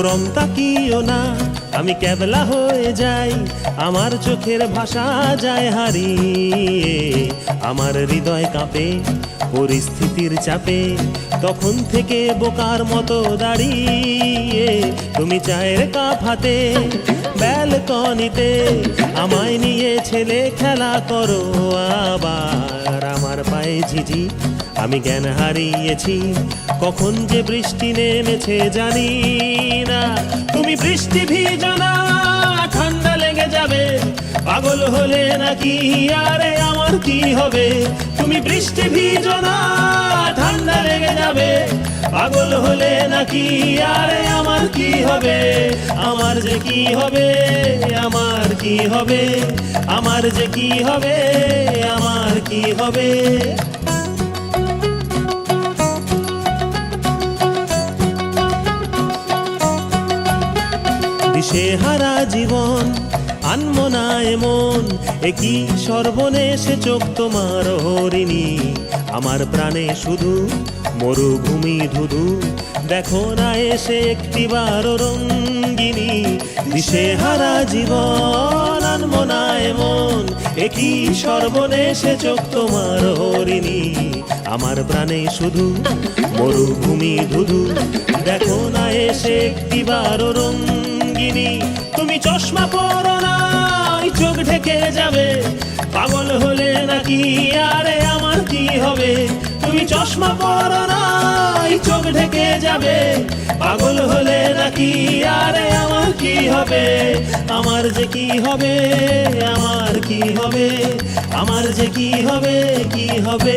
ওরম তাকিও না, আমি ক্যাবলা হয়ে যাই, আমার চোখের ভাষা যায় হারিয়ে। আমার হৃদয় কাঁপে পরিস্থিতির চাপে, তখন থেকে বোকার মতো দাঁড়িয়ে। তুমি চায়ের কাপ হাতে ব্যালকনিতে আমায় নিয়ে ছেলে খেলা করো আবার। আমার পায়ে ঝিঝি, আমি জ্ঞান হারিয়েছি, কখন যে বৃষ্টি নেমেছে জানি না। তুমি বৃষ্টি ভিজো না, ঠান্ডা লেগে যাবে, পাগল হলে নাকি আরে আমার কি হবে? তুমি বৃষ্টি ভিজো না, ঠান্ডা লেগে যাবে, পাগল হলে নাকি আরে আমার কি হবে? আমার যে কি হবে, আমার কি হবে, আমার যে কি হবে, আমার কি হবে? দিশেহারা জীবন আনমো না এমন, একই সর্বনেশে চোখ তোমার হরিণী। আমার প্রাণে শুধু মরুভূমি ধুধু, দেখো না এসে একটিবার রঙ্গিনী। দিশেহারা জীবন আনমো না এমন, একই সর্বনেশে চোখ তোমার হরিণী। আমার প্রাণে শুধু মরুভূমি ধুধু, দেখো না এসে একটিবার রঙ্গিনী। তুমি চশমা পরো না, চোখ ঢেকে যাবে, পাগল হলে নাকি আরে আমার কি হবে? তুমি চশমা পরো না, চোখ ঢেকে যাবে, পাগল হলে নাকি আরে আমার কি হবে? আমার যে কি হবে, আমার কি হবে, আমার যে কি হবে, কি হবে?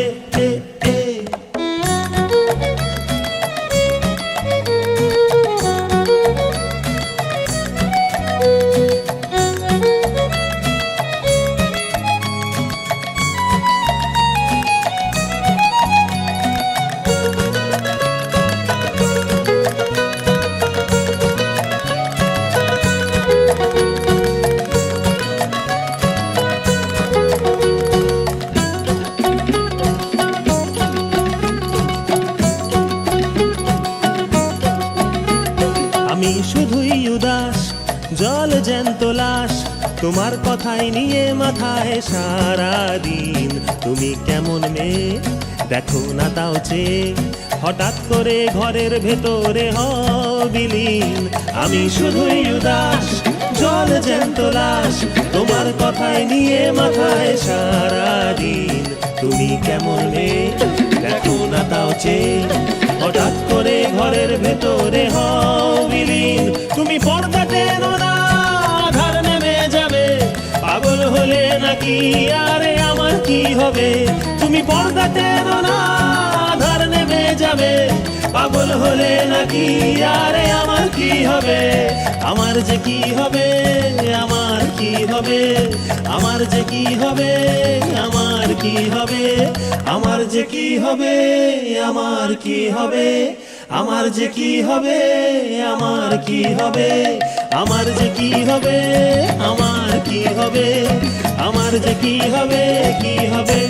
আমি শুধুই উদাস, জল জ্যান্ত লাশ, তোমার কথাই নিয়ে মাথায় সারাদিন। তুমি কেমন মেয়ে দেখো না তাও চেয়ে, হঠাৎ করে ঘরের ভেতরে বিলীন। আমি শুধুই উদাস, জল জ্যান্ত লাশ, তোমার কথাই নিয়ে মাথায় সারাদিন। তুমি কেমন মেয়ে দেখো না তাও চেয়ে, হঠাৎ করে ঘরের ভেতরে বিলীন। তুমি পর্দা টেনো না, আধার নেমে যাবে, পাগল হলে নাকি আরে আমার কি হবে? তুমি পর্দা টেনো না, আধার নেমে যাবে, পাগল হলে নাকি আরে আমার কি হবে? আমার যে কি হবে, আমার কি হবে, আমার যে কি হবে, আমার কি হবে, আমার যে কি হবে, আমার কি হবে, আমার যে কি হবে, আমার কি হবে, আমার যে কি হবে, আমার কি হবে, আমার যে কি হবে, কি হবে?